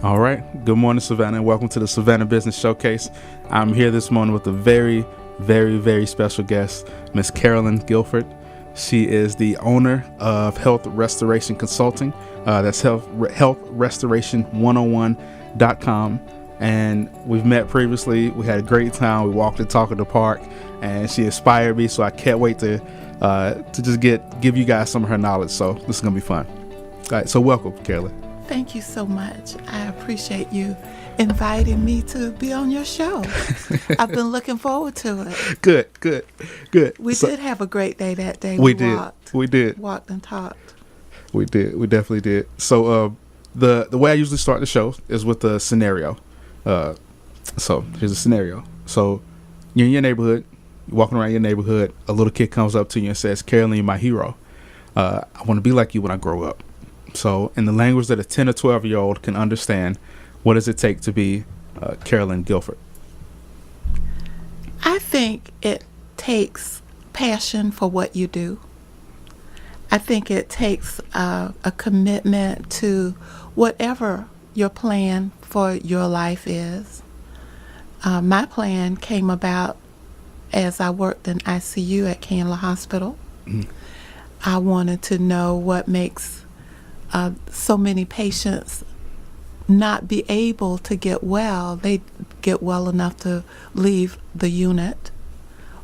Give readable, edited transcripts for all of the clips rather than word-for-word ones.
All right. Good morning, Savannah, and welcome to the Savannah Business Showcase. I'm here this morning with a very, very, very special guest, Miss Carolyn Guilford. She is the owner of Health Restoration Consulting. That's healthrestoration101.com. And we've met previously. We had a great time. We walked and talked at the park, and she inspired me. So I can't wait to just give you guys some of her knowledge. So this is gonna be fun. All right. So welcome, Carolyn. Thank you so much. I appreciate you inviting me to be on your show. I've been looking forward to it. Good. We did have a great day that day. We did. Walked and talked. We did. We definitely did. So the way I usually start the show is with a scenario. So here's a scenario. So you're in your neighborhood, you're walking around your neighborhood, a little kid comes up to you and says, "Carolyn, you're my hero. I want to be like you when I grow up." So in the language that a 10 or 12-year-old can understand, what does it take to be Carolyn Guilford? I think it takes passion for what you do. I think it takes a commitment to whatever your plan for your life is. My plan came about as I worked in ICU at Canla Hospital. Mm-hmm. I wanted to know what makes so many patients not be able to get well. They get well enough to leave the unit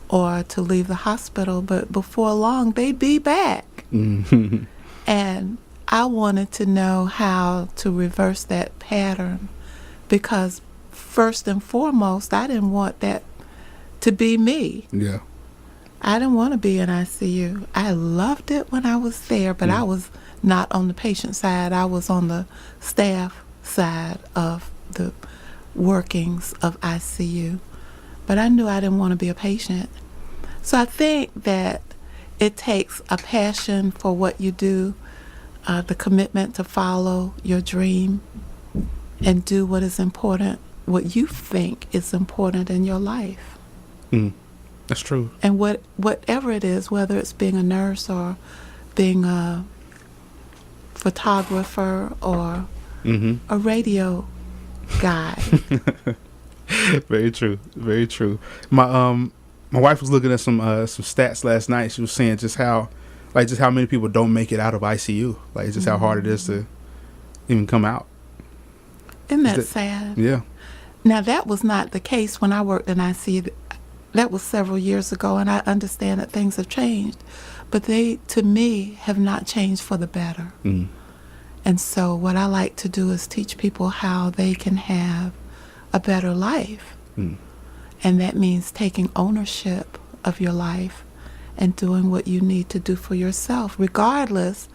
or to leave the hospital, but before long they'd be back. Mm-hmm. And I wanted to know how to reverse that pattern, because first and foremost, I didn't want that to be me. Yeah. I didn't want to be in ICU. I loved it when I was there, but I was not on the patient side. I was on the staff side of the workings of ICU. But I knew I didn't want to be a patient. So I think that it takes a passion for what you do, the commitment to follow your dream and do what is important, what you think is important in your life. That's true. And whatever it is, whether it's being a nurse or being a photographer or a radio guy. Very true. My wife was looking at some stats last night. She was saying just how many people don't make it out of ICU, like just how hard it is to even come out. Isn't that sad? Yeah. Now that was not the case when I worked in ICU. That was several years ago, and I understand that things have changed, but they, to me, have not changed for the better. And so what I like to do is teach people how they can have a better life. And that means taking ownership of your life and doing what you need to do for yourself, regardless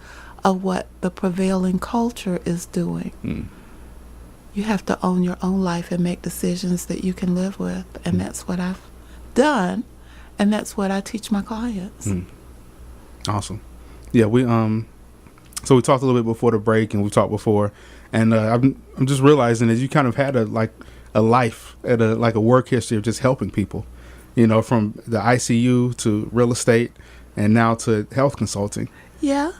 of what the prevailing culture is doing. You have to own your own life and make decisions that you can live with, and that's what I've done, and that's what I teach my clients. Awesome. Yeah, so we talked a little bit before the break, and we talked before, and I'm just realizing that you kind of had a life at a work history of just helping people, from the ICU to real estate and now to health consulting. Yeah.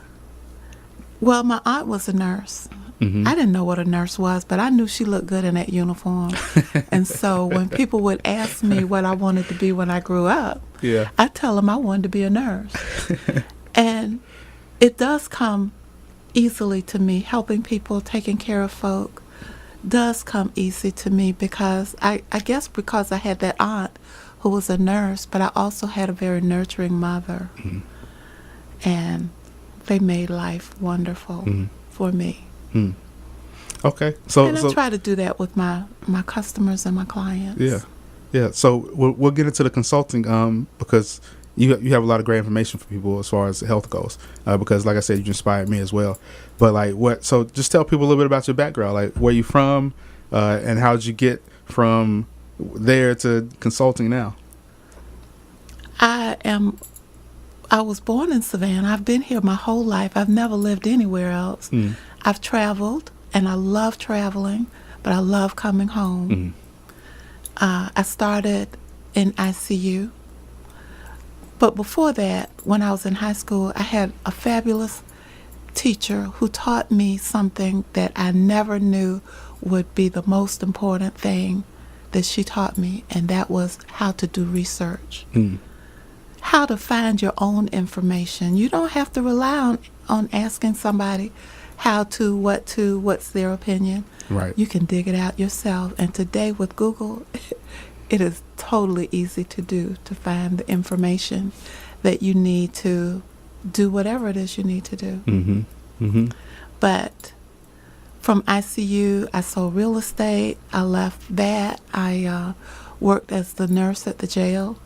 Well, my aunt was a nurse. I didn't know what a nurse was, but I knew she looked good in that uniform. And so when people would ask me what I wanted to be when I grew up, I tell them I wanted to be a nurse. And it does come easily to me. Helping people, taking care of folk does come easy to me because I guess because I had that aunt who was a nurse, but I also had a very nurturing mother. And they made life wonderful for me. Okay. And I try to do that with my customers and my clients. Yeah. So we'll get into the consulting because you have a lot of great information for people as far as health goes. Because like I said, you inspired me as well. But so just tell people a little bit about your background, like where you from, and how did you get from there to consulting now? I was born in Savannah. I've been here my whole life. I've never lived anywhere else. I've traveled, and I love traveling, but I love coming home. I started in ICU. But before that, when I was in high school, I had a fabulous teacher who taught me something that I never knew would be the most important thing that she taught me, and that was how to do research. How to find your own information. You don't have to rely on asking somebody what's their opinion. Right. You can dig it out yourself. And today with Google, it is totally easy to do, to find the information that you need to do whatever it is you need to do. But from ICU, I sold real estate. I left that. I worked as the nurse at the jail.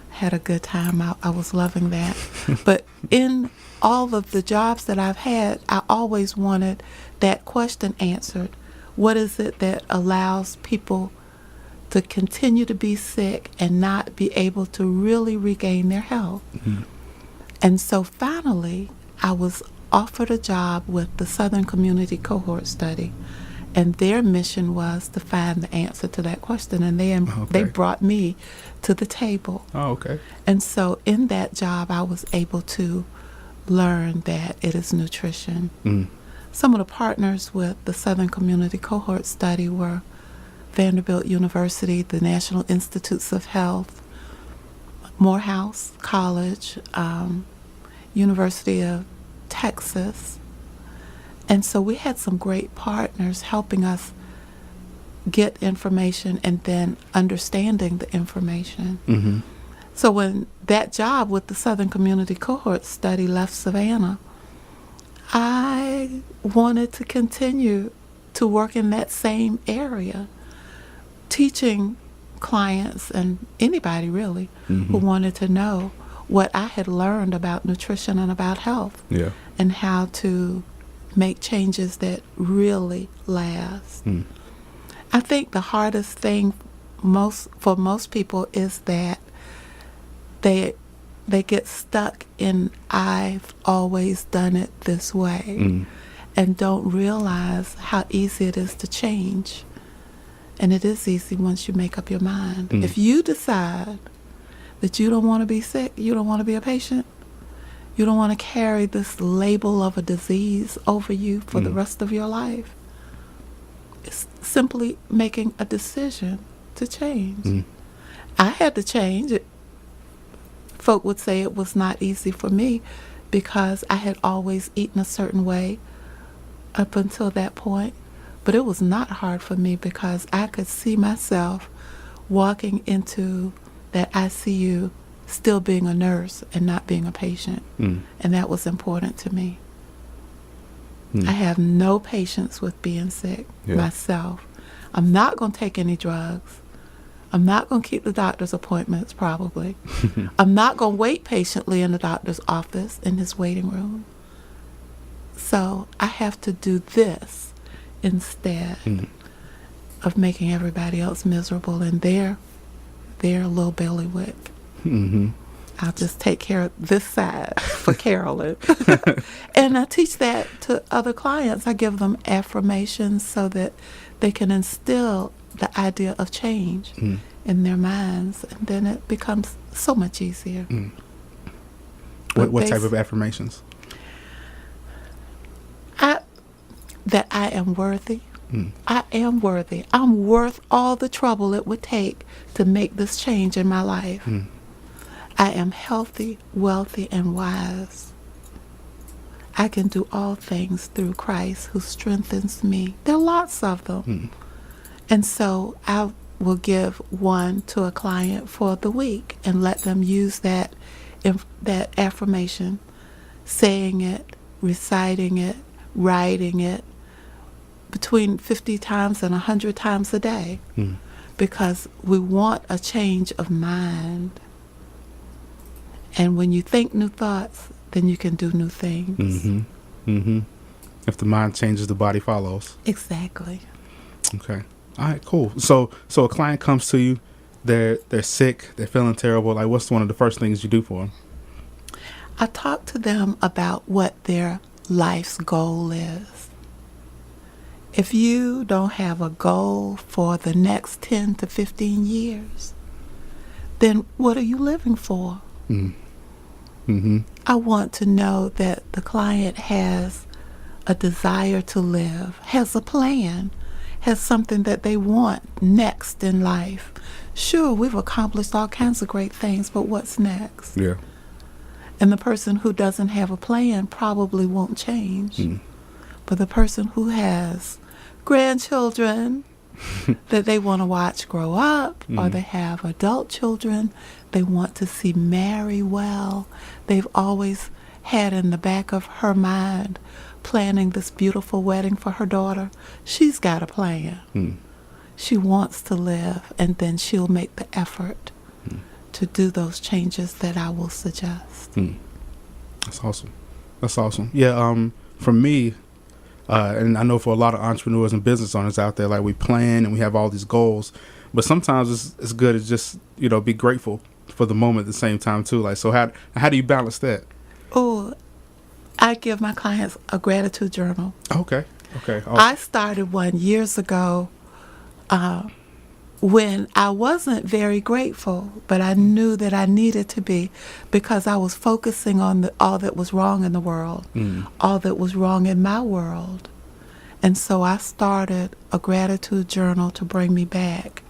Had a good time. I was loving that. But in all of the jobs that I've had, I always wanted that question answered. What is it that allows people to continue to be sick and not be able to really regain their health? And so finally, I was offered a job with the Southern Community Cohort Study, and their mission was to find the answer to that question, and they brought me to the table. Oh, okay. And so in that job, I was able to learn that it is nutrition. Some of the partners with the Southern Community Cohort Study were Vanderbilt University, the National Institutes of Health, Morehouse College, University of Texas. And so we had some great partners helping us get information and then understanding the information. So when that job with the Southern Community Cohort Study left Savannah, I wanted to continue to work in that same area, teaching clients and anybody really who wanted to know what I had learned about nutrition and about health, and how to make changes that really last. I think the hardest thing for most people is that they get stuck in I've always done it this way, and don't realize how easy it is to change. And it is easy once you make up your mind. If you decide that you don't want to be sick, you don't want to be a patient, you don't want to carry this label of a disease over you for the rest of your life, it's simply making a decision to change. I had to change. Folk would say it was not easy for me because I had always eaten a certain way up until that point. But it was not hard for me because I could see myself walking into that ICU still being a nurse and not being a patient. And that was important to me. I have no patience with being sick myself. I'm not going to take any drugs. I'm not going to keep the doctor's appointments, probably. I'm not going to wait patiently in the doctor's office in his waiting room. So I have to do this instead of making everybody else miserable in their little bailiwick. I'll just take care of this side for Carolyn. And I teach that to other clients. I give them affirmations so that they can instill the idea of change in their minds, and then it becomes so much easier. What type of affirmations? That I am worthy. I am worthy. I'm worth all the trouble it would take to make this change in my life. I am healthy, wealthy, and wise. I can do all things through Christ who strengthens me. There are lots of them. And so I will give one to a client for the week and let them use that affirmation, saying it, reciting it, writing it, between 50 times and 100 times a day, because we want a change of mind. And when you think new thoughts, then you can do new things. If the mind changes, the body follows. Exactly. Okay. All right, cool. So a client comes to you, they're sick, they're feeling terrible. Like, what's one of the first things you do for them? I talk to them about what their life's goal is. If you don't have a goal for the next 10 to 15 years, then what are you living for? I want to know that the client has a desire to live, has a plan, has something that they want next in life. Sure, we've accomplished all kinds of great things, but what's next? Yeah. And the person who doesn't have a plan probably won't change. But the person who has grandchildren that they want to watch grow up, or they have adult children they want to see marry well, they've always had in the back of her mind planning this beautiful wedding for her daughter. She's got a plan. She wants to live, and then she'll make the effort to do those changes that I will suggest. That's awesome. That's awesome. Yeah, for me, and I know for a lot of entrepreneurs and business owners out there, like, we plan and we have all these goals, but sometimes it's good to just, be grateful for the moment at the same time too. Like, so how do you balance that? Oh, I give my clients a gratitude journal. Okay. Awesome. I started one years ago when I wasn't very grateful, but I knew that I needed to be, because I was focusing on all that was wrong in the world, all that was wrong in my world. And so I started a gratitude journal to bring me back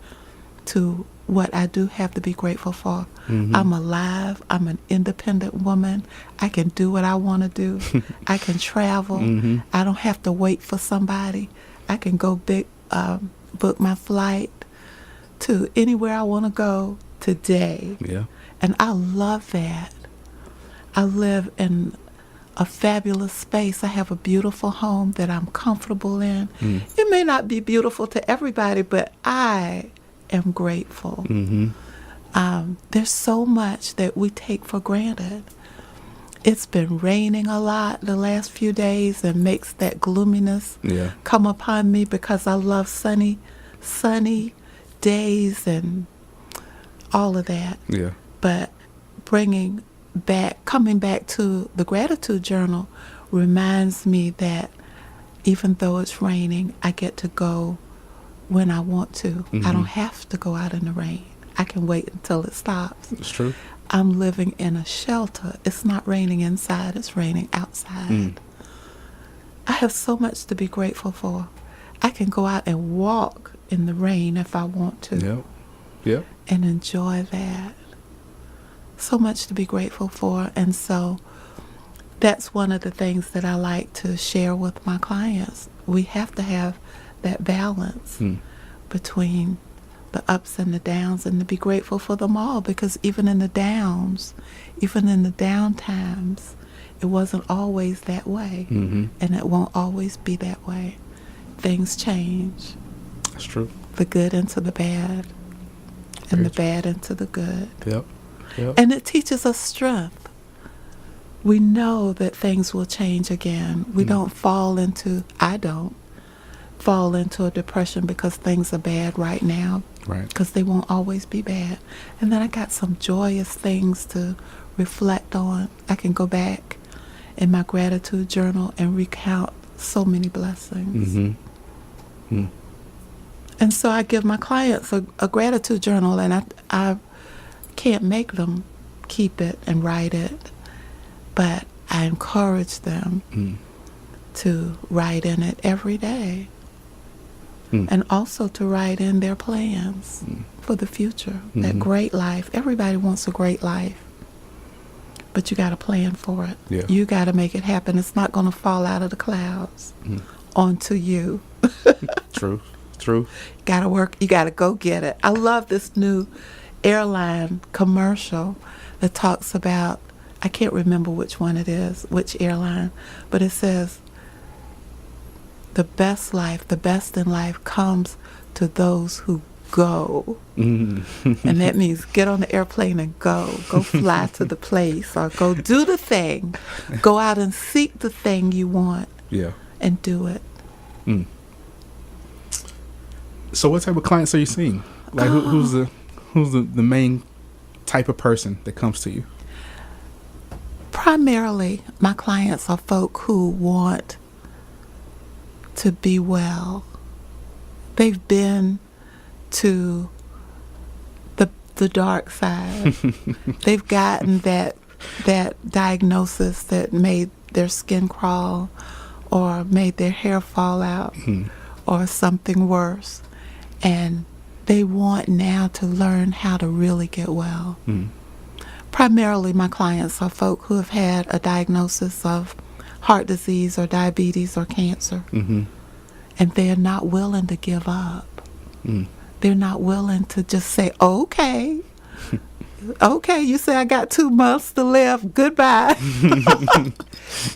to what I do have to be grateful for. I'm alive. I'm an independent woman. I can do what I want to do. I can travel. I don't have to wait for somebody. I can go book my flight to anywhere I want to go today. Yeah. And I love that. I live in a fabulous space. I have a beautiful home that I'm comfortable in. It may not be beautiful to everybody, but I am grateful. There's so much that we take for granted. It's been raining a lot the last few days and makes that gloominess come upon me, because I love sunny days and all of that. Yeah. But coming back to the gratitude journal reminds me that even though it's raining, I get to go when I want to. I don't have to go out in the rain. I can wait until it stops. It's true. I'm living in a shelter. It's not raining inside, it's raining outside. I have so much to be grateful for. I can go out and walk in the rain if I want to. Yep. And enjoy that. So much to be grateful for. And so that's one of the things that I like to share with my clients. We have to have that balance between the ups and the downs, and to be grateful for them all, because even in the downs, even in the down times, it wasn't always that way. And it won't always be that way. Things change. That's true. The good into the bad, and the bad into the good. Yep. And it teaches us strength. We know that things will change again. I don't fall into a depression because things are bad right now. Right. Because they won't always be bad. And then I got some joyous things to reflect on. I can go back in my gratitude journal and recount so many blessings. And so I give my clients a gratitude journal, and I can't make them keep it and write it, but I encourage them to write in it every day. And also to write in their plans for the future, that great life. Everybody wants a great life, but you got to plan for it. Yeah. You got to make it happen. It's not going to fall out of the clouds onto you. True. Got to work. You got to go get it. I love this new airline commercial that talks about, I can't remember which one it is, which airline, but it says, the best in life comes to those who go. And that means get on the airplane and go fly to the place, or go do the thing, go out and seek the thing you want, and do it. So what type of clients are you seeing? Like, who's the main type of person that comes to you? Primarily, my clients are folk who want to be well. They've been to the dark side. They've gotten that diagnosis that made their skin crawl, or made their hair fall out or something worse. And they want now to learn how to really get well. Primarily, my clients are folk who have had a diagnosis of heart disease or diabetes or cancer. And they're not willing to give up. They're not willing to just say, okay, okay, you say I got 2 months to live, goodbye.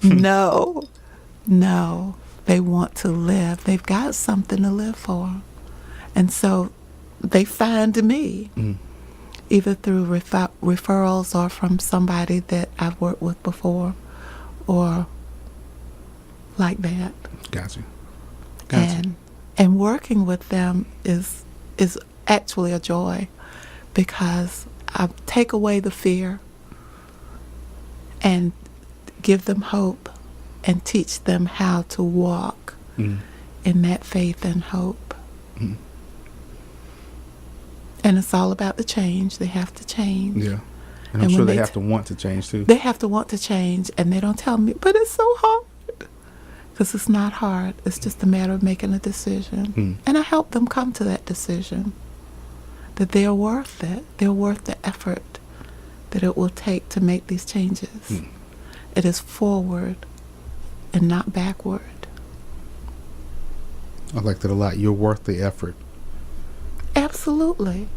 No, they want to live. They've got something to live for. And so they find me, either through referrals or from somebody that I've worked with before, or like that. Gotcha. And working with them is actually a joy, because I take away the fear and give them hope and teach them how to walk in that faith and hope. And it's all about the change. They have to change. Yeah. And I'm sure they have to want to change too. They have to want to change, and they don't tell me, but it's so hard. Because it's not hard. It's just a matter of making a decision. And I help them come to that decision, that they're worth it. They're worth the effort that it will take to make these changes. It is forward and not backward. I like that a lot. You're worth the effort. Absolutely.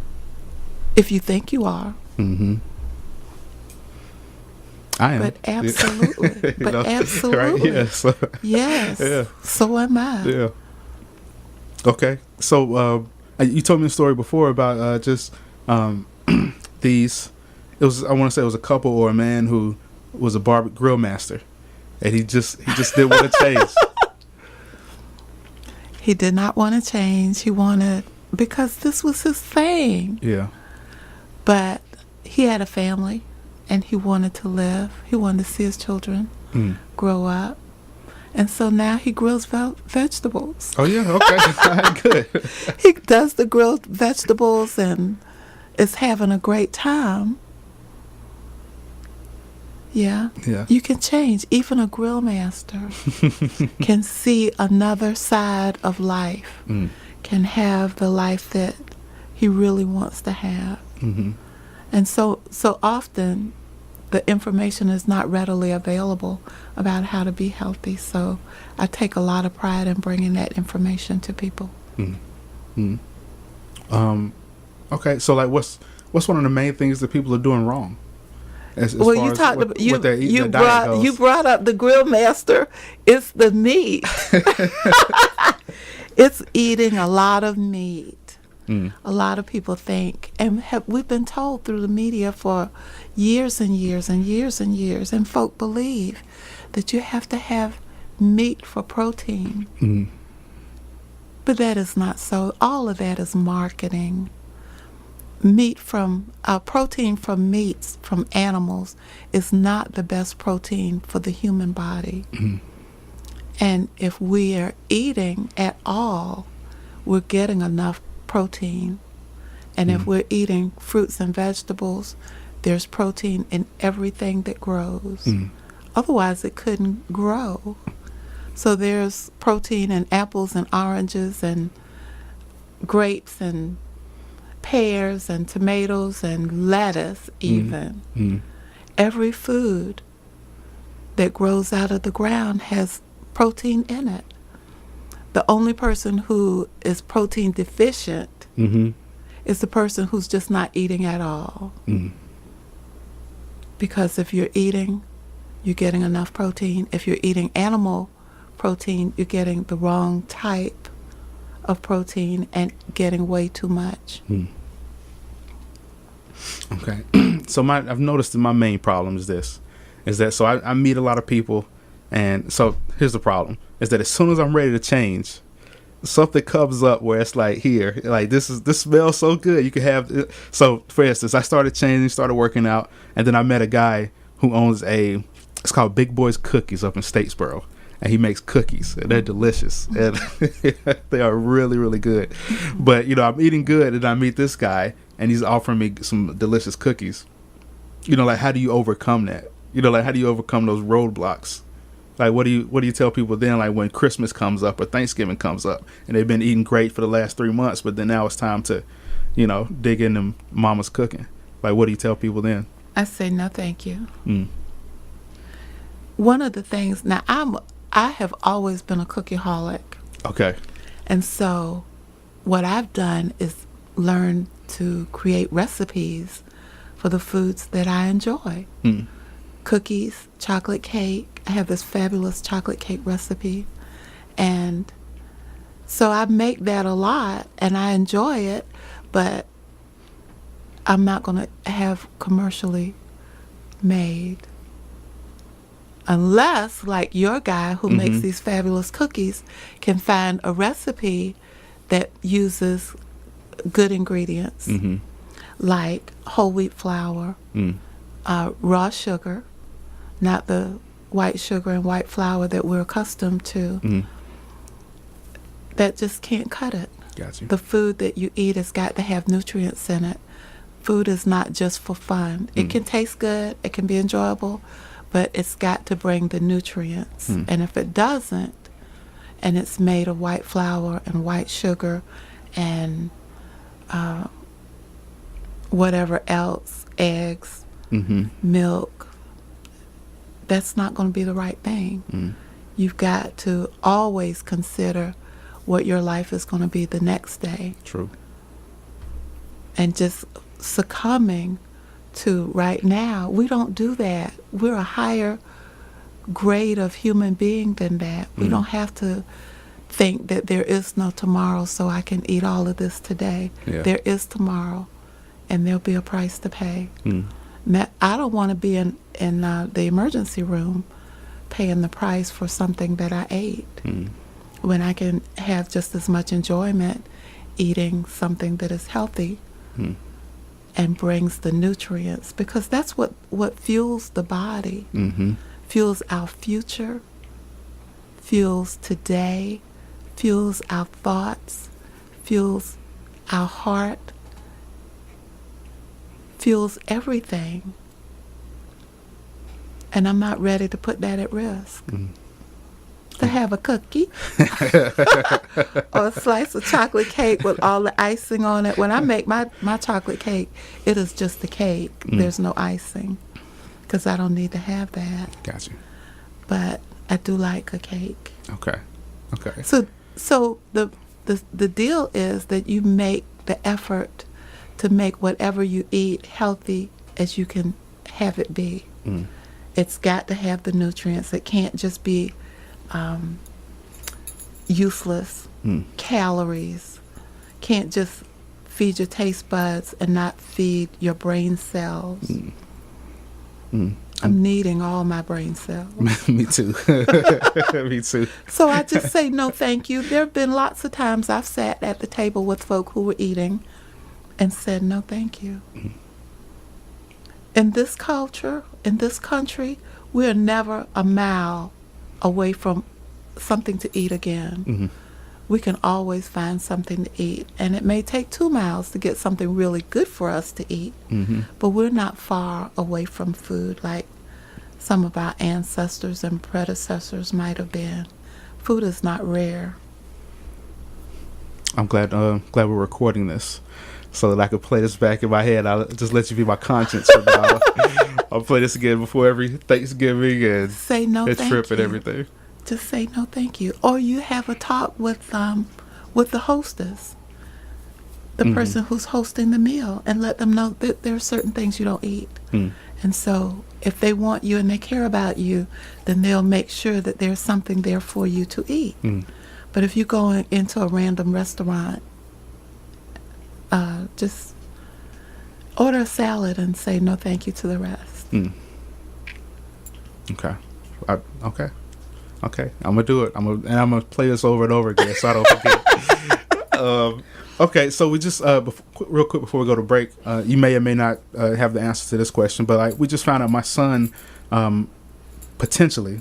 If you think you are. I am. But absolutely. But absolutely. Right? Yeah, so, yes. Yeah. So am I. Yeah. Okay. So you told me a story before about just these. It was, I want to say it was a couple or a man who was a grill master, and he just didn't want to change. He did not want to change. He wanted, because this was his thing. Yeah. But he had a family, and he wanted to live. He wanted to see his children grow up. And so now he grills vegetables. Oh, yeah. Okay. Good. He does the grilled vegetables and is having a great time. Yeah. You can change. Even a grill master can see another side of life, can have the life that he really wants to have. And so often the information is not readily available about how to be healthy. So I take a lot of pride in bringing that information to people. Okay. So like what's one of the main things that people are doing wrong? Well, you talked about you brought up the grill master. It's the meat. It's eating a lot of meat. A lot of people think, and we've been told through the media for years and years and years and years, and folk believe that you have to have meat for protein. But that is not so. All of that is marketing. Protein from meats from animals is not the best protein for the human body. And if we are eating at all, we're getting enough protein. And if we're eating fruits and vegetables, there's protein in everything that grows. Otherwise, it couldn't grow. So there's protein in apples and oranges and grapes and pears and tomatoes and lettuce even. Every food that grows out of the ground has protein in it. The only person who is protein deficient is the person who's just not eating at all. Because if you're eating, you're getting enough protein. If you're eating animal protein, you're getting the wrong type of protein and getting way too much. Okay. So I've noticed that my main problem is that so I meet a lot of people, and so here's the problem, is that as soon as I'm ready to change, something comes up where it's like, here, like this smells so good, you can have it. So for instance, I started changing, started working out, and then I met a guy who owns it's called Big Boy's Cookies up in Statesboro. And he makes cookies, and they're delicious, and they are really, really good. But, I'm eating good, and I meet this guy, and he's offering me some delicious cookies. Like, how do you overcome that? Like, how do you overcome those roadblocks? Like, what do you tell people then? Like when Christmas comes up or Thanksgiving comes up, and they've been eating great for the last 3 months, but then now it's time to, dig into mama's cooking. Like, what do you tell people then? I say no, thank you. One of the things now, I have always been a cookie-holic. Okay. And so what I've done is learn to create recipes for the foods that I enjoy. Cookies, chocolate cake. I have this fabulous chocolate cake recipe. And so I make that a lot and I enjoy it, but I'm not going to have commercially made. Unless, like your guy who makes these fabulous cookies, can find a recipe that uses good ingredients, like whole wheat flour, raw sugar, not the white sugar and white flour that we're accustomed to. That just can't cut it. Gotcha. The food that you eat has got to have nutrients in it. Food is not just for fun. It can taste good, it can be enjoyable, but it's got to bring the nutrients. And if it doesn't, and it's made of white flour and white sugar and whatever else, eggs, milk, that's not going to be the right thing. You've got to always consider what your life is going to be the next day. True. And just succumbing to right now, we don't do that. We're a higher grade of human being than that. We don't have to think that there is no tomorrow, so I can eat all of this today. Yeah. There is tomorrow, and there'll be a price to pay. Now, I don't want to be in the emergency room paying the price for something that I ate when I can have just as much enjoyment eating something that is healthy and brings the nutrients, because that's what fuels the body, fuels our future, fuels today, fuels our thoughts, fuels our heart, fuels everything. And I'm not ready to put that at risk. To have a cookie or a slice of chocolate cake with all the icing on it. When I make my chocolate cake, it is just the cake. There's no icing because I don't need to have that. Gotcha. But I do like a cake. Okay. So the deal is that you make the effort to make whatever you eat healthy as you can have it be. It's got to have the nutrients. It can't just be useless calories. Can't just feed your taste buds and not feed your brain cells. I'm needing all my brain cells. Me too. Me too. So I just say no thank you. There have been lots of times I've sat at the table with folk who were eating and said no thank you. In this culture, in this country, we are never a mile away from something to eat again. We can always find something to eat, and it may take 2 miles to get something really good for us to eat, but we're not far away from food like some of our ancestors and predecessors might have been. Food is not rare. I'm glad we're recording this so that I could play this back in my head. I'll just let you be my conscience for now. I'll play this again before every Thanksgiving and say no thank trip you. And everything. Just say no thank you. Or you have a talk with the hostess, the person who's hosting the meal, and let them know that there are certain things you don't eat. And so if they want you and they care about you, then they'll make sure that there's something there for you to eat. But if you go into a random restaurant, just order a salad and say no thank you to the rest. Okay. I'm gonna do it. I'm gonna play this over and over again so I don't forget. Okay, so we just real quick before we go to break, you may or may not have the answer to this question, but we just found out my son potentially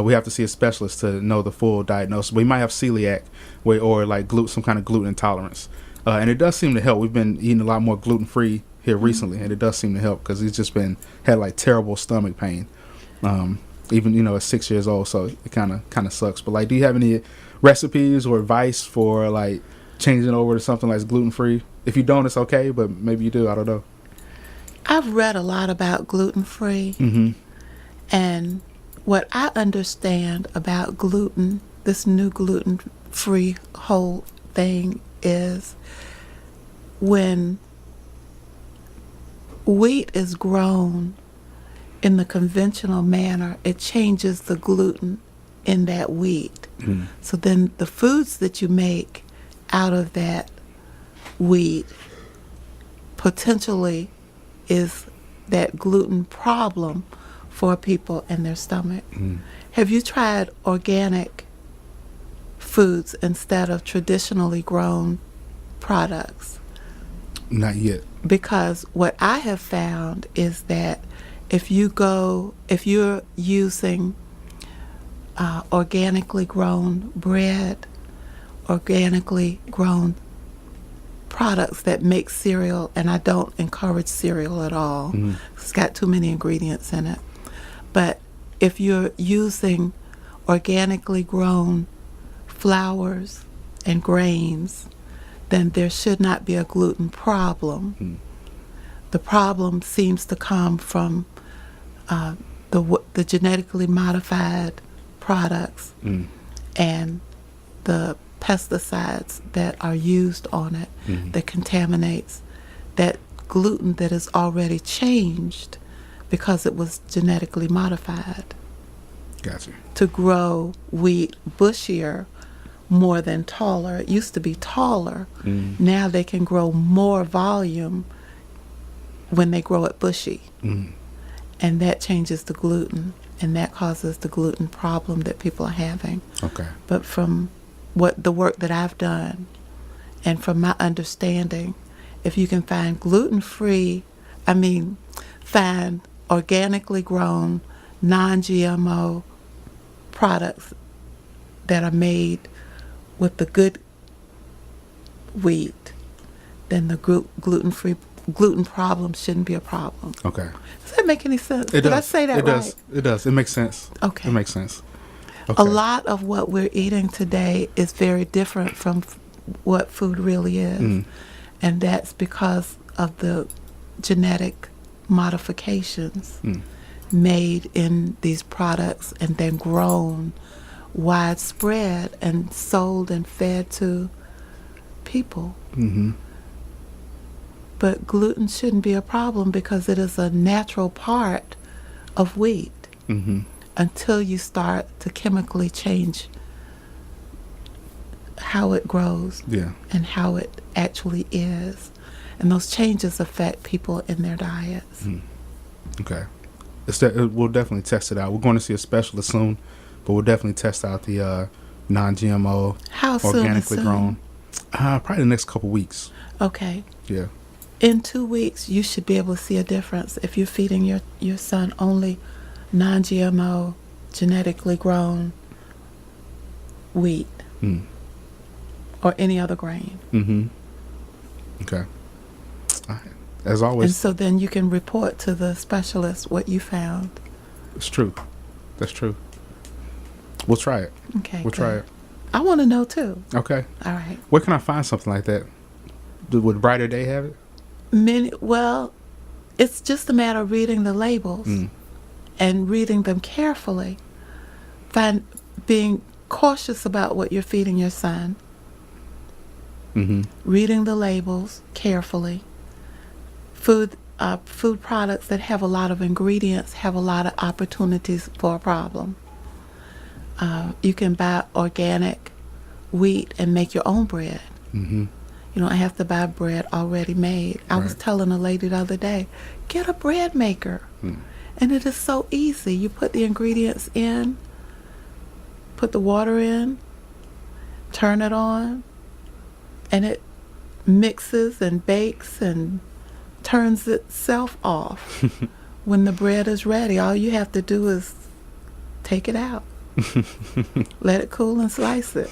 we have to see a specialist to know the full diagnosis. We might have celiac or like some kind of gluten intolerance, and it does seem to help. We've been eating a lot more gluten free here recently, and it does seem to help because he's just had like terrible stomach pain. even at 6 years old. So it kind of sucks. But like, do you have any recipes or advice for like changing over to something like gluten free? If you don't, it's okay, but maybe you do. I don't know. I've read a lot about gluten free, and what I understand about gluten, this new gluten free whole thing, is when wheat is grown in the conventional manner, it changes the gluten in that wheat. So then the foods that you make out of that wheat potentially is that gluten problem for people in their stomach. Have you tried organic foods instead of traditionally grown products? Not yet. Because what I have found is that if you're using organically grown bread, organically grown products that make cereal, and I don't encourage cereal at all. It's got too many ingredients in it. But if you're using organically grown flours and grains, then there should not be a gluten problem. The problem seems to come from the genetically modified products and the pesticides that are used on it that contaminates that gluten that is already changed because it was genetically modified. Gotcha. To grow wheat bushier more than taller. It used to be taller. Now they can grow more volume when they grow it bushy. And that changes the gluten, and that causes the gluten problem that people are having. Okay. But from the work that I've done, and from my understanding, if you can find find organically grown, non-GMO products that are made with the good wheat, then the gluten problem shouldn't be a problem. Okay. Does that make any sense? Did I say that right? It does. It makes sense. Okay. It makes sense. Okay. A lot of what we're eating today is very different from what food really is. And that's because of the genetic modifications made in these products and then grown widespread and sold and fed to people. But gluten shouldn't be a problem because it is a natural part of wheat until you start to chemically change how it grows and how it actually is. And those changes affect people in their diets. Okay. We'll definitely test it out. We're going to see a specialist soon, but we'll definitely test out the non-GMO, How soon organically is grown. Probably the next couple weeks. Okay. Yeah. In 2 weeks, you should be able to see a difference if you're feeding your son only non-GMO, genetically grown wheat or any other grain. Okay. All right. As always. And so then you can report to the specialist what you found. It's true. That's true. We'll try it. Okay. We'll try it. I want to know too. Okay. All right. Where can I find something like that? Would Brighter Day have it? Well, it's just a matter of reading the labels and reading them carefully. Being cautious about what you're feeding your son. Reading the labels carefully. Food products that have a lot of ingredients have a lot of opportunities for a problem. You can buy organic wheat and make your own bread. You don't have to buy bread already made. I was telling a lady the other day, get a bread maker. And it is so easy. You put the ingredients in, put the water in, turn it on, and it mixes and bakes and turns itself off. When the bread is ready, all you have to do is take it out. Let it cool and slice it.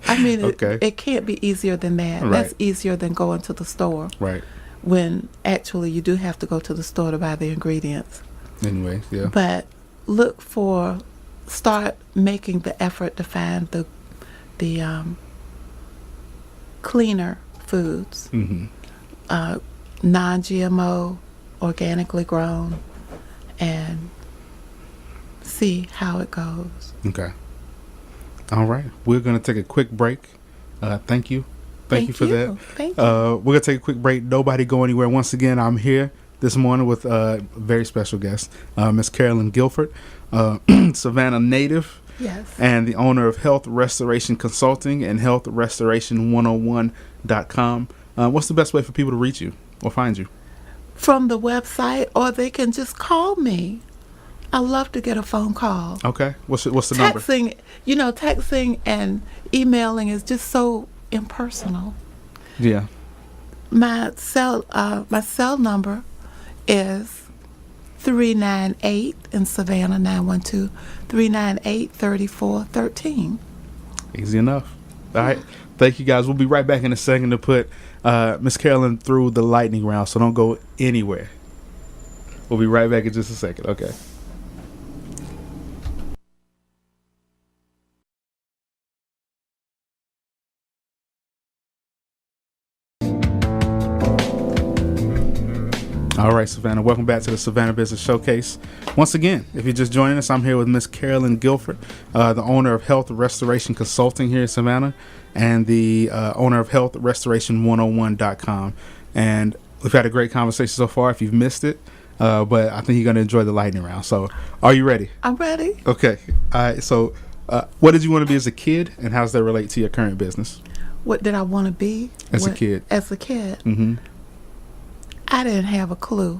I mean, it can't be easier than that. Right. That's easier than going to the store. Right. When actually you do have to go to the store to buy the ingredients. Anyway, yeah. But start making the effort to find the cleaner foods, non-GMO, organically grown, and see how it goes. Okay. All right. We're going to take a quick break. Thank you. Thank you for that. Thank you. We're going to take a quick break. Nobody go anywhere. Once again, I'm here this morning with a very special guest, Miss Carolyn Guilford, Savannah native. Yes. And the owner of Health Restoration Consulting and healthrestoration101.com. What's the best way for people to reach you or find you? From the website, or they can just call me. I love to get a phone call. Okay. What's the number? Texting and emailing is just so impersonal. Yeah. My cell number is 398 in Savannah, 912-398-3413. Easy enough. All right. Thank you, guys. We'll be right back in a second to put Miss Carolyn through the lightning round, so don't go anywhere. We'll be right back in just a second. Okay. All right, Savannah, welcome back to the Savannah Business Showcase. Once again, if you're just joining us, I'm here with Miss Carolyn Guilford, the owner of Health Restoration Consulting here in Savannah, and the owner of healthrestoration101.com. And we've had a great conversation so far, if you've missed it, but I think you're going to enjoy the lightning round. So, are you ready? I'm ready. Okay. All right, so what did you want to be as a kid, and how does that relate to your current business? What did I want to be? As a kid. As a kid? Mm-hmm. I didn't have a clue.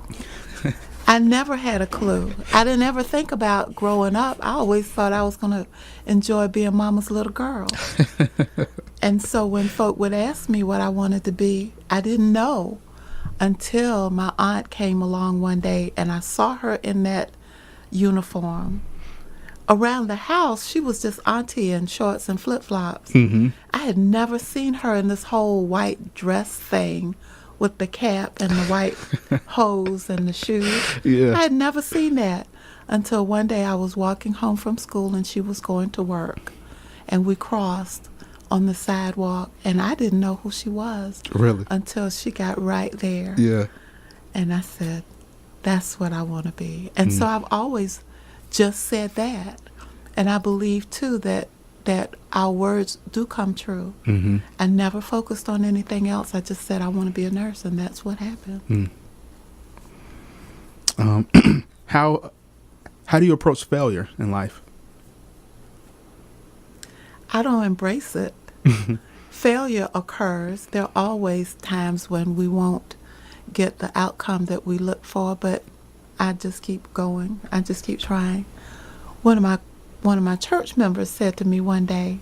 I never had a clue. I didn't ever think about growing up. I always thought I was going to enjoy being mama's little girl. And so when folk would ask me what I wanted to be, I didn't know until my aunt came along one day and I saw her in that uniform. Around the house, she was just auntie in shorts and flip-flops. Mm-hmm. I had never seen her in this whole white dress thing with the cap and the white hose and the shoes. Yeah. I had never seen that until one day I was walking home from school and she was going to work. And we crossed on the sidewalk and I didn't know who she was. Really? Until she got right there. Yeah. And I said, that's what I want to be. And so I've always just said that. And I believe, too, that our words do come true. Mm-hmm. I never focused on anything else. I just said I want to be a nurse, and that's what happened. How do you approach failure in life? I don't embrace it. Failure occurs. There are always times when we won't get the outcome that we look for, but I just keep going. I just keep trying. One of my church members said to me one day,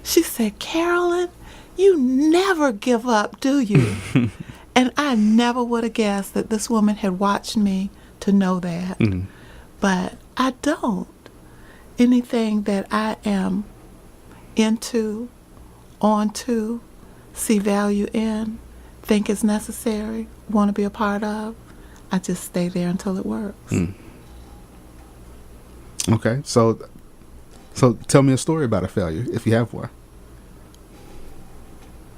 she said, "Carolyn, you never give up, do you?" And I never would have guessed that this woman had watched me to know that. Mm-hmm. But I don't. Anything that I am into, onto, see value in, think is necessary, want to be a part of, I just stay there until it works. Okay, so tell me a story about a failure, if you have one.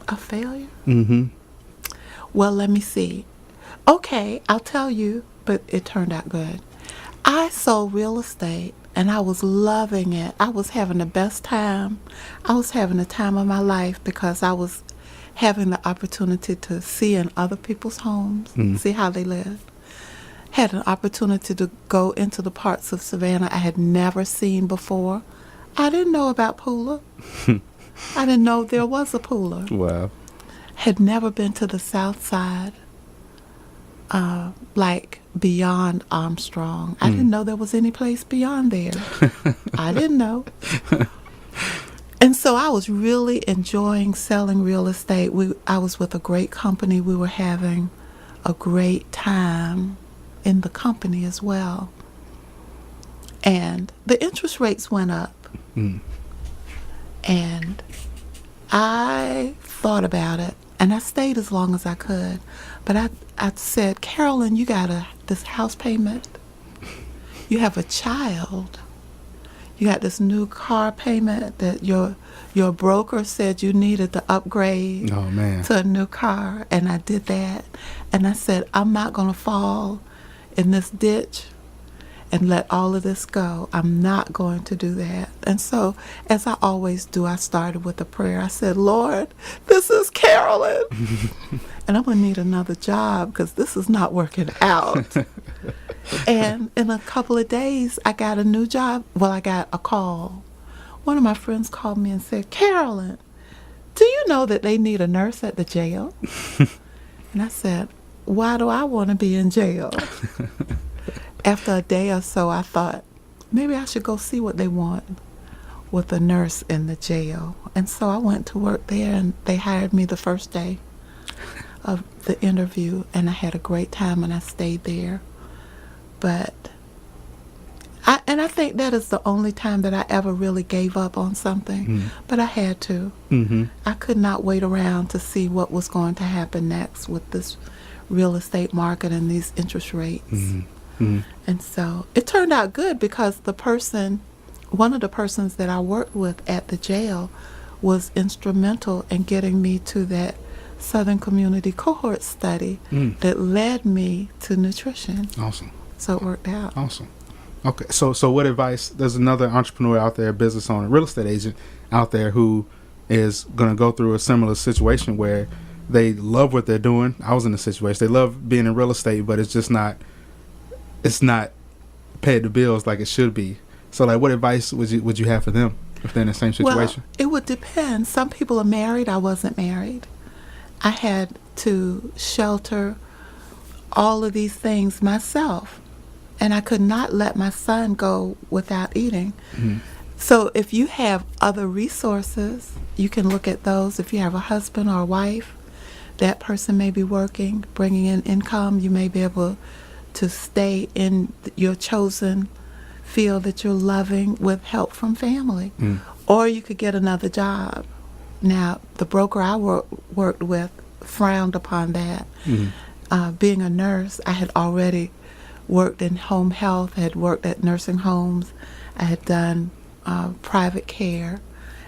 A failure? Mm-hmm. Well, let me see. Okay, I'll tell you, but it turned out good. I sold real estate, and I was loving it. I was having the best time. I was having the time of my life because I was having the opportunity to see in other people's homes, see how they live. Had an opportunity to go into the parts of Savannah I had never seen before. I didn't know about Pooler. I didn't know there was a Pooler. Wow. Had never been to the south side, like beyond Armstrong. I didn't know there was any place beyond there. I didn't know. And so I was really enjoying selling real estate. I was with a great company. We were having a great time in the company as well. And the interest rates went up. And I thought about it, and I stayed as long as I could. But I said, "Carolyn, you got this house payment. you have a child, you got this new car payment that your broker said you needed to upgrade Oh, man. to a new car, and I did that. And I said, I'm not going to fall in this ditch and let all of this go. I'm not going to do that. And so, as I always do, I started with a prayer. I said, Lord, this is Carolyn, and I'm going to need another job because this is not working out. And in a couple of days, I got a new job. Well, I got a call. One of my friends called me and said, Carolyn, do you know that they need a nurse at the jail? And I said, why do I want to be in jail? After a day or so, I thought, maybe I should go see what they want with a nurse in the jail. And so I went to work there, and they hired me the first day of the interview, and I had a great time, and I stayed there. But I think that is the only time that I ever really gave up on something. But I had to. I could not wait around to see what was going to happen next with this real estate market and these interest rates. And so it turned out good because one of the persons that I worked with at the jail was instrumental in getting me to that Southern Community Cohort study that led me to nutrition. Awesome. So it worked out. Awesome. Okay, so what advice, there's another entrepreneur out there, business owner, real estate agent out there who is going to go through a similar situation where they love what they're doing. I was in a situation. They love being in real estate, but it's not paying the bills like it should be. So like, what advice would you have for them if they're in the same situation? Well, it would depend. Some people are married. I wasn't married. I had to shelter all of these things myself. And I could not let my son go without eating. So if you have other resources, you can look at those. If you have a husband or a wife, that person may be working, bringing in income. You may be able to stay in your chosen field that you're loving with help from family. Or you could get another job. Now, the broker I worked with frowned upon that. Being a nurse, I had already worked in home health, had worked at nursing homes, I had done private care,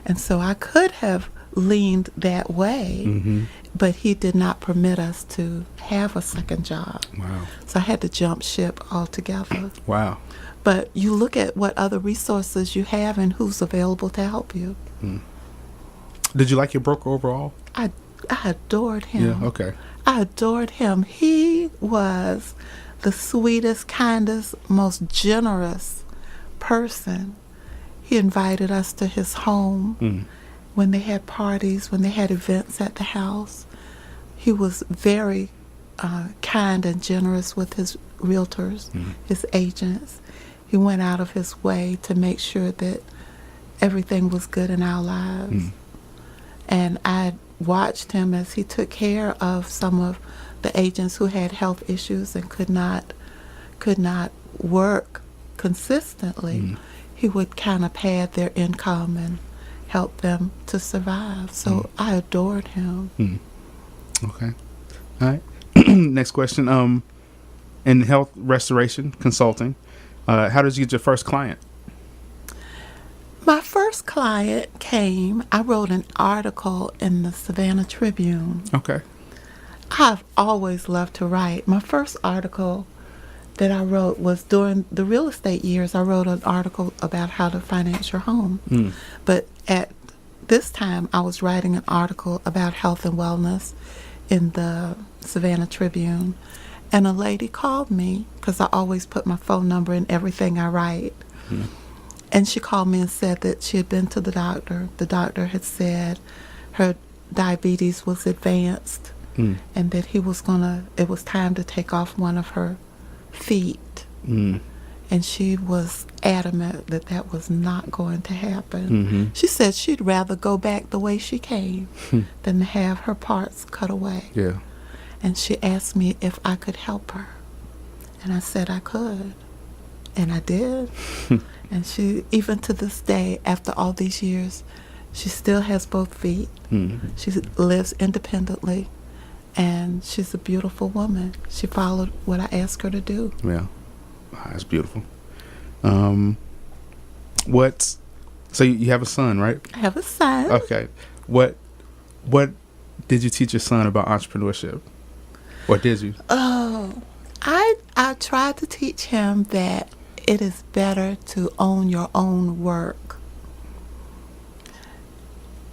and so I could have leaned that way, but he did not permit us to have a second job. Wow. So I had to jump ship altogether. Wow. But you look at what other resources you have and who's available to help you. Did you like your broker overall? I adored him. Yeah, okay. I adored him. He was the sweetest, kindest, most generous person. He invited us to his home when they had parties, when they had events at the house. He was very kind and generous with his realtors, his agents. He went out of his way to make sure that everything was good in our lives. And I watched him as he took care of some of the agents who had health issues and could not work consistently. He would kind of pad their income and help them to survive. So I adored him. Okay. All right. Next question. In health restoration consulting, how did you get your first client? My first client came, I wrote an article in the Savannah Tribune. Okay. I've always loved to write. My first article that I wrote was during the real estate years. I wrote an article about how to finance your home. But at this time, I was writing an article about health and wellness in the Savannah Tribune. And a lady called me, because I always put my phone number in everything I write. And she called me and said that she had been to the doctor. The doctor had said her diabetes was advanced. And that it was time to take off one of her feet. And she was adamant that that was not going to happen. She said she'd rather go back the way she came than to have her parts cut away. Yeah. And she asked me if I could help her. And I said I could. And I did. And she, even to this day, after all these years, she still has both feet. She lives independently. And she's a beautiful woman. She followed what I asked her to do. Yeah. That's beautiful. What? So you have a son, right? I have a son. Okay. What did you teach your son about entrepreneurship? Or did you? Oh, I tried to teach him that it is better to own your own work.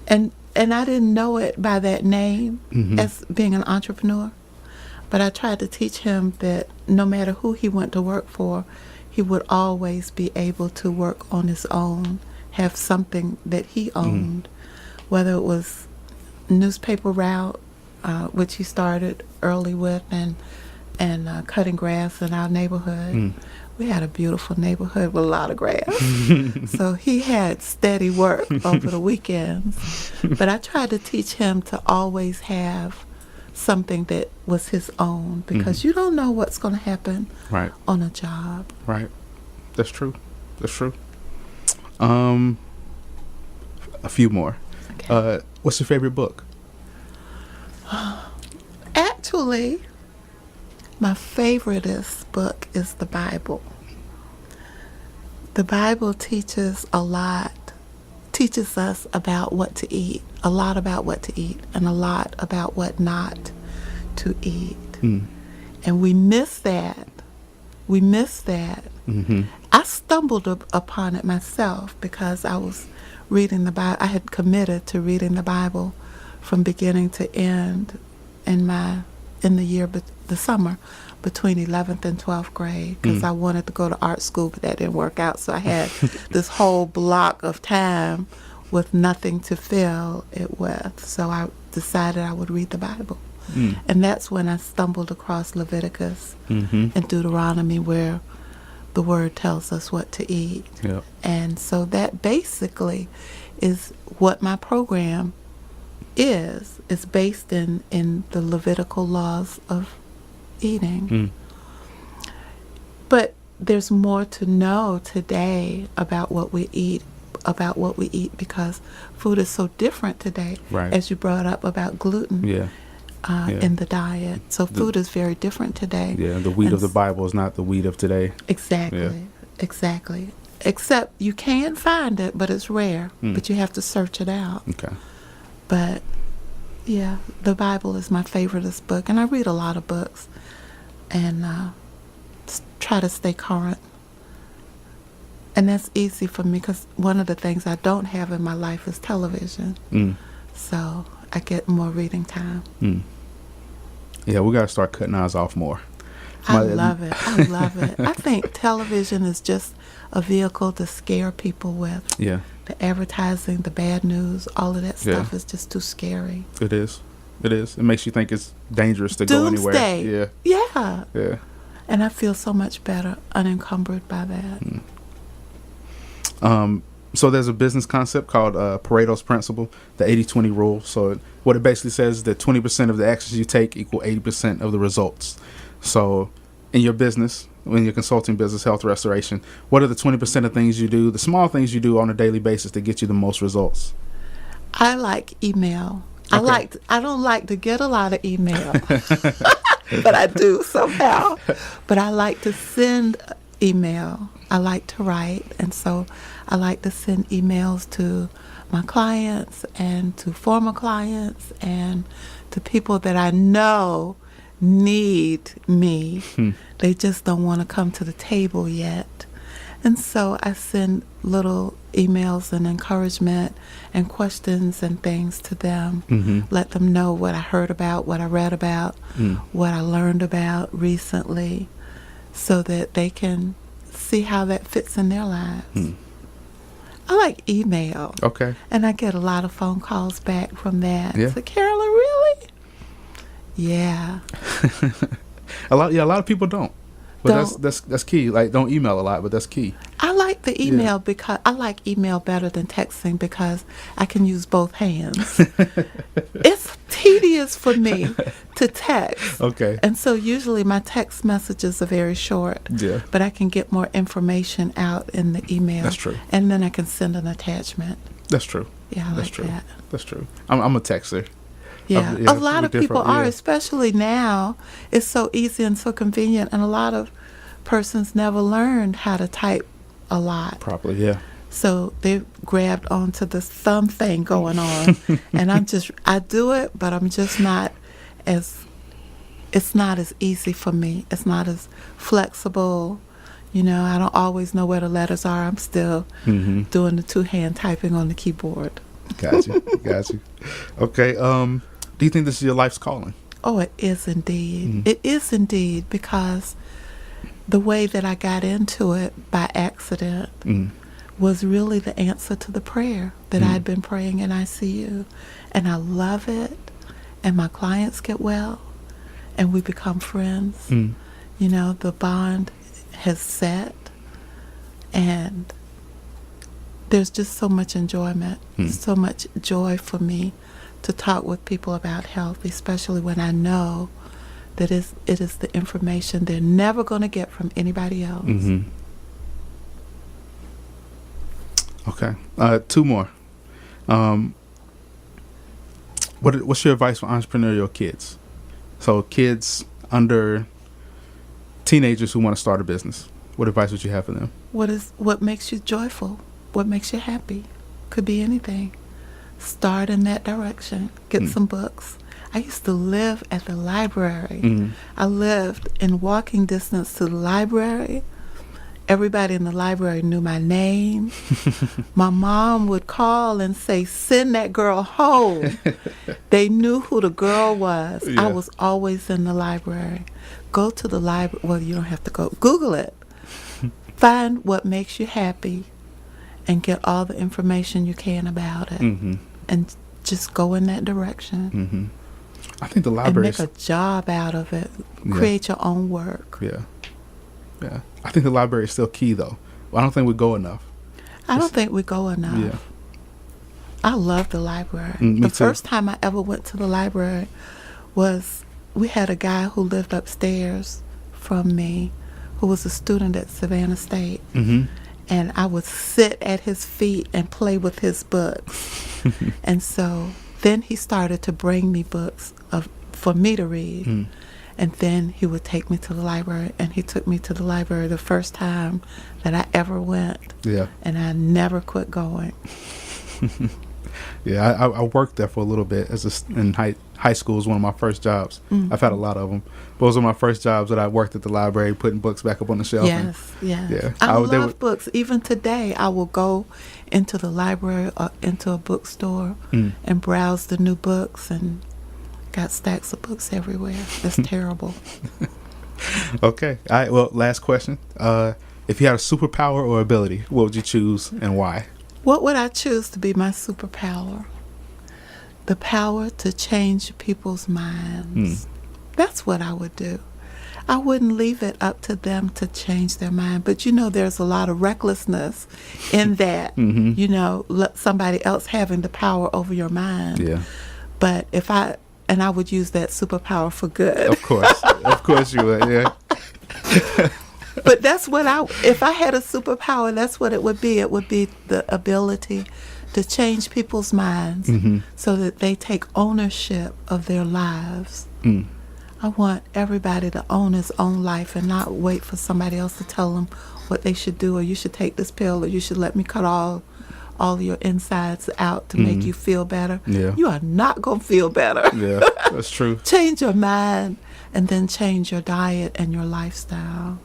And I didn't know it by that name as being an entrepreneur, but I tried to teach him that no matter who he went to work for, he would always be able to work on his own, have something that he owned, whether it was newspaper route, which he started early with, and cutting grass in our neighborhood. We had a beautiful neighborhood with a lot of grass. So he had steady work over the weekends. But I tried to teach him to always have something that was his own, because you don't know what's going to happen on a job. Right. That's true. That's true. A few more. Okay. What's your favorite book? Actually, my favoriteest book is the Bible. The Bible teaches us about what to eat, a lot about what to eat, and a lot about what not to eat. And we miss that. I stumbled upon it myself because I was reading the Bible. I had committed to reading the Bible from beginning to end in the summer between 11th and 12th grade, because I wanted to go to art school, but that didn't work out. So I had this whole block of time with nothing to fill it with. So I decided I would read the Bible. And that's when I stumbled across Leviticus and Deuteronomy, where the word tells us what to eat. Yep. And so that basically is what my program is based in the Levitical laws of eating. But there's more to know today about what we eat, because food is so different today, as you brought up about gluten in the diet. So food is very different today. Yeah, the wheat of the Bible is not the wheat of today. Exactly. Except you can find it, but it's rare. But you have to search it out. Okay. But yeah, the Bible is my favoriteest book, and I read a lot of books and try to stay current. And that's easy for me, because one of the things I don't have in my life is television. So I get more reading time. Yeah, we got to start cutting ours off more. I love it. I think television is just a vehicle to scare people with. Yeah. The advertising, the bad news, all of that stuff is just too scary. It is. It makes you think it's dangerous to go anywhere. Doomsday. Yeah. And I feel so much better unencumbered by that. So there's a business concept called Pareto's principle, the 80-20 rule. So what it basically says is that 20% of the actions you take equal 80% of the results. So in your business, in your consulting business, health restoration, what are the 20% of things you do, the small things you do on a daily basis that get you the most results? I like email. Okay. I don't like to get a lot of email, but I do somehow. But I like to send email. I like to write, and so I like to send emails to my clients and to former clients and to people that I know need me. They just don't want to come to the table yet. And so I send little emails and encouragement and questions and things to them. Let them know what I heard about, what I read about, what I learned about recently, so that they can see how that fits in their lives. I like email. Okay. And I get a lot of phone calls back from that. Yeah. So, Carolyn, really? Yeah. A lot of people don't. But that's key. Like, don't email a lot, but that's key. I like the email because I like email better than texting, because I can use both hands. It's tedious for me to text. Okay. And so usually my text messages are very short. Yeah. But I can get more information out in the email. That's true. And then I can send an attachment. That's true. Yeah, I That's like true. that. That's true. I'm a texter. Yeah, Yeah, a lot of we're people different, are, yeah. especially now. It's so easy and so convenient, and a lot of persons never learned how to type a lot. Probably, yeah. So they grabbed onto this thumb thing going on. And I do it, but I'm just not it's not as easy for me. It's not as flexible. You know, I don't always know where the letters are. I'm still doing the two-hand typing on the keyboard. Got you. Okay. Do you think this is your life's calling? Oh, it is indeed. It is indeed, because the way that I got into it by accident was really the answer to the prayer that I'd been praying in ICU. And I love it. And my clients get well. And we become friends. You know, the bond has set. And there's just so much enjoyment, so much joy for me to talk with people about health, especially when I know that it is the information they're never going to get from anybody else. Okay. Two more. What's your advice for entrepreneurial kids? So kids under teenagers who want to start a business. What advice would you have for them? What makes you joyful? What makes you happy? Could be anything. Start in that direction. Get some books. I used to live at the library. I lived in walking distance to the library. Everybody in the library knew my name. My mom would call and say, "Send that girl home." They knew who the girl was. Yeah. I was always in the library. Go to the library. Well, you don't have to go. Google it. Find what makes you happy and get all the information you can about it. And just go in that direction. I think the And library make a job out of it. Yeah. Create your own work. Yeah. I think the library is still key, though. I don't think we go enough. I don't think we go enough. Yeah. I love the library. Me The too. first time I ever went to the library was, we had a guy who lived upstairs from me who was a student at Savannah State. And I would sit at his feet and play with his books. And so then he started to bring me books for me to read. And then he would take me to the library, and he took me to the library the first time that I ever went. Yeah. And I never quit going. Yeah, I worked there for a little bit in high school. Was one of my first jobs. I've had a lot of them. But it was one of my first jobs that I worked at the library, putting books back up on the shelf. Yes. Yeah. I love books. Even today, I will go into the library or into a bookstore and browse the new books, and got stacks of books everywhere. It's terrible. Okay. All right. Well, last question. If you had a superpower or ability, what would you choose and why? What would I choose to be my superpower? The power to change people's minds. That's what I would do. I wouldn't leave it up to them to change their mind. But, you know, there's a lot of recklessness in that, you know, somebody else having the power over your mind. Yeah. But I would use that superpower for good. Of course you would, yeah. But that's what if I had a superpower, that's what it would be. It would be the ability to change people's minds so that they take ownership of their lives. I want everybody to own his own life and not wait for somebody else to tell them what they should do, or you should take this pill, or you should let me cut all your insides out to make you feel better. Yeah. You are not going to feel better. Yeah, that's true. Change your mind and then change your diet and your lifestyle.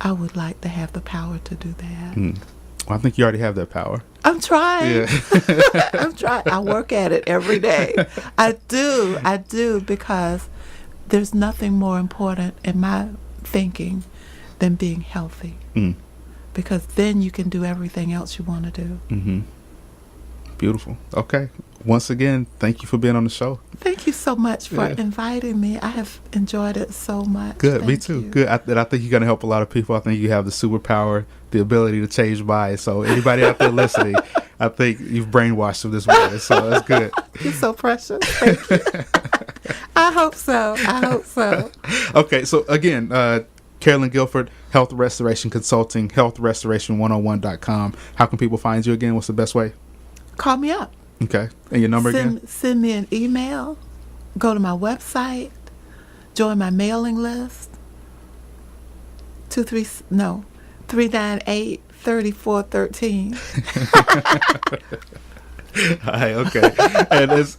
I would like to have the power to do that. Well, I think you already have that power. I'm trying. Yeah. I'm trying. I work at it every day. I do, because there's nothing more important in my thinking than being healthy. Because then you can do everything else you want to do. Beautiful. Okay. Once again, thank you for being on the show. Thank you so much for inviting me. I have enjoyed it so much. Good. Me Thank too. you. Good. I think you're going to help a lot of people. I think you have the superpower, the ability to change minds. So anybody out there listening, I think you've brainwashed them this morning. So that's good. You're so precious. Thank you. I hope so. Okay. So again, Carolyn Guilford, Health Restoration Consulting, healthrestoration101.com. How can people find you again? What's the best way? Call me up. Okay. And your number again? Send me an email. Go to my website. Join my mailing list. 398-3413. All right, okay. And as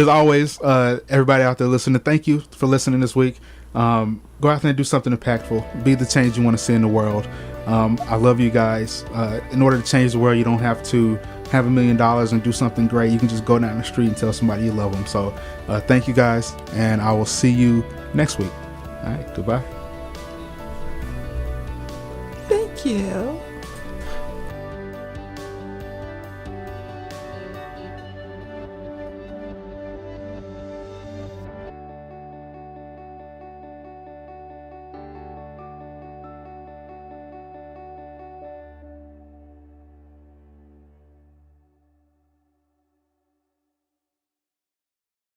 always, everybody out there listening, thank you for listening this week. Go out there and do something impactful. Be the change you want to see in the world. I love you guys. In order to change the world, you don't have to have $1 million and do something great. You can just go down the street and tell somebody you love them. So thank you guys, and I will see you next week. All right, goodbye. Thank you.